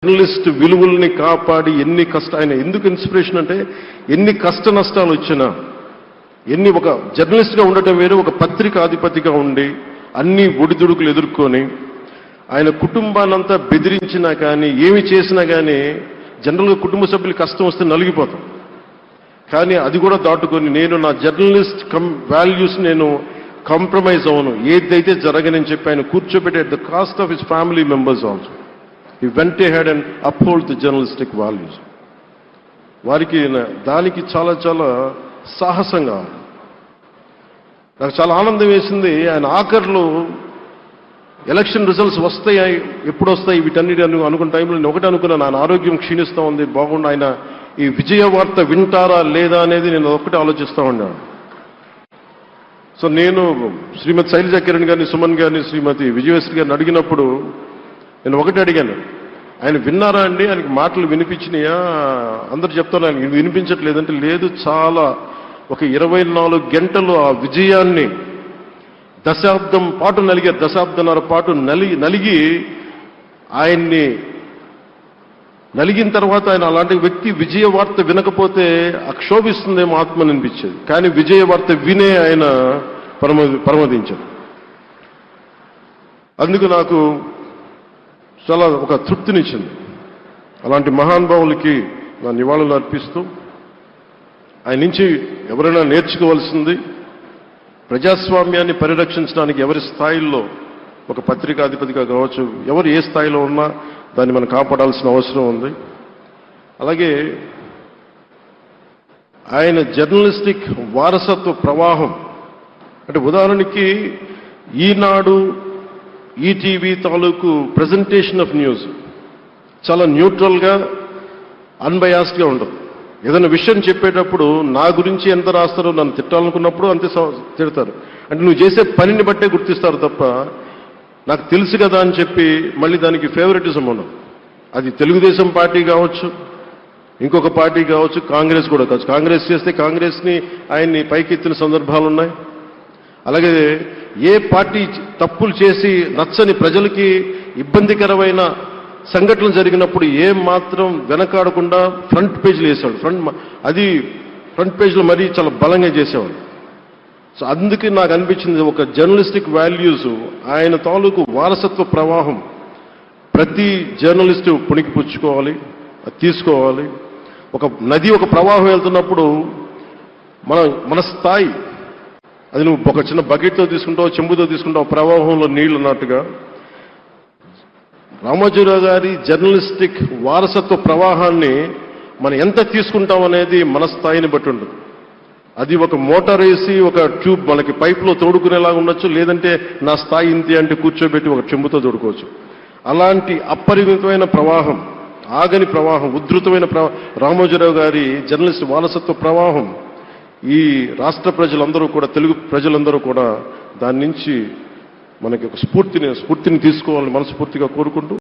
Journalist విలువల్ని కాపాడి ఆయన ఎందుకు ఇన్స్పిరేషన్ అంటే ఎన్ని కష్ట నష్టాలు వచ్చినా ఒక జర్నలిస్ట్గా ఉండటం వేరు, ఒక పత్రికాధిపతిగా ఉండి అన్ని ఒడిదుడుకులు ఎదుర్కొని ఆయన కుటుంబాన్నంతా బెదిరించినా కానీ ఏమి చేసినా కానీ జనరల్గా కుటుంబ సభ్యులు కష్టం వస్తే నలిగిపోతాం. కానీ అది కూడా దాటుకొని నేను నా జర్నలిస్ట్ వాల్యూస్ నేను కాంప్రమైజ్ అవ్వను, ఏదైతే జరగనని చెప్పి ఆయన కూర్చోబెట్టి at the cost of his family members also he went ahead and uphold the journalistic values. వారికి దానికి చాలా చాలా సాహసంగా నాకు చాలా ఆనందం వేసింది. ఆయన ఆఖర్లో ఎలక్షన్ రిజల్ట్స్ వస్తాయి, ఎప్పుడు వస్తాయి వీటన్నిటి అనుకున్న టైంలో నేను ఒకటి అనుకున్నాను, ఆయన ఆరోగ్యం క్షీణిస్తూ ఉంది, బాగుండు, ఆయన ఈ విజయ వార్త వింటారా లేదా అనేది నేను ఒకటి ఆలోచిస్తూ ఉన్నాను. సో నేను శ్రీమతి శైలజా కిరణ్ గారిని, సుమన్ గారిని, శ్రీమతి విజయశ్రీ గారిని అడిగినప్పుడు నేను ఒకటి అడిగాను, ఆయన విన్నారా అండి, ఆయనకి మాటలు వినిపించినాయా? అందరూ చెప్తాను ఆయనకి వినిపించట్లేదంటే లేదు, చాలా ఒక 24 గంటలు ఆ విజయాన్ని దశాబ్దం పాటు నలిగారు, దశాబ్దన్నర పాటు నలిగి ఆయన్ని నలిగిన తర్వాత ఆయన అలాంటి వ్యక్తి విజయ వార్త వినకపోతే అక్షోభిస్తుందేమో ఆత్మ అనిపించేది. కానీ విజయ వార్త వినే ఆయన పరమదించారు. అందుకు నాకు చాలా ఒక తృప్తినిచ్చింది. అలాంటి మహానుభావులకి నా నివాళులు అర్పిస్తూ ఆయన నుంచి ఎవరైనా నేర్చుకోవాల్సింది ప్రజాస్వామ్యాన్ని పరిరక్షించడానికి ఎవరి స్థాయిల్లో ఒక పత్రికాధిపతిగా కావచ్చు, ఎవరు ఏ స్థాయిలో ఉన్నా దాన్ని మనం కాపాడాల్సిన అవసరం ఉంది. అలాగే ఆయన జర్నలిస్టిక్ వారసత్వ ప్రవాహం అంటే ఉదాహరణకి ఈనాడు, ఈటీవీ తాలూకు ప్రజెంటేషన్ ఆఫ్ న్యూస్ చాలా న్యూట్రల్గా అన్బయాస్డ్గా ఉండదు. ఏదైనా విషయం చెప్పేటప్పుడు నా గురించి ఎంత రాస్తారో, నన్ను తిట్టాలనుకున్నప్పుడు అంతే తిడతారు. అంటే నువ్వు చేసే పనిని బట్టే గుర్తిస్తారు తప్ప నాకు తెలుసు కదా అని చెప్పి మళ్ళీ దానికి ఫేవరెటిజం ఉండదు. అది తెలుగుదేశం పార్టీ కావచ్చు, ఇంకొక పార్టీ కావచ్చు, కాంగ్రెస్ కూడా కావచ్చు. కాంగ్రెస్ చేస్తే కాంగ్రెస్ని ఆయన్ని పైకెత్తిన సందర్భాలు ఉన్నాయి. అలాగే ఏ పార్టీ తప్పులు చేసి నచ్చని ప్రజలకి ఇబ్బందికరమైన సంఘటనలు జరిగినప్పుడు ఏం మాత్రం వెనకాడకుండా ఫ్రంట్ పేజీలు వేసేవాడు. ఫ్రంట్ పేజీలో మరీ చాలా బలంగా చేసేవాడు. సో అందుకే నాకు అనిపించింది ఒక జర్నలిస్టిక్ వాల్యూస్, ఆయన తాలూకు వారసత్వ ప్రవాహం ప్రతి జర్నలిస్టు పుణికిపుచ్చుకోవాలి, తీసుకోవాలి. ఒక నది ఒక ప్రవాహం వెళ్తున్నప్పుడు మన స్థాయి అది నువ్వు ఒక చిన్న బకెట్తో తీసుకుంటావు, చెంబుతో తీసుకుంటావు, ప్రవాహంలో నీళ్లు అన్నట్టుగా రామోజీరావు గారి జర్నలిస్టిక్ వారసత్వ ప్రవాహాన్ని మనం ఎంత తీసుకుంటాం అనేది మన స్థాయిని బట్టి ఉంటుంది. అది ఒక మోటార్ వేసి ఒక ట్యూబ్ మనకి పైప్లో తోడుకునేలాగా ఉండొచ్చు, లేదంటే నా స్థాయి ఇంతే అంటే కూర్చోబెట్టి ఒక చెంబుతో తోడుకోవచ్చు. అలాంటి అపరిమితమైన ప్రవాహం, ఆగని ప్రవాహం, ఉధృతమైన రామోజీరావు గారి జర్నలిస్ట్ వారసత్వ ప్రవాహం ఈ రాష్ట్ర ప్రజలందరూ కూడా, తెలుగు ప్రజలందరూ కూడా దాని నుంచి మనకి ఒక స్ఫూర్తిని తీసుకోవాలని మనస్ఫూర్తిగా కోరుకుంటూ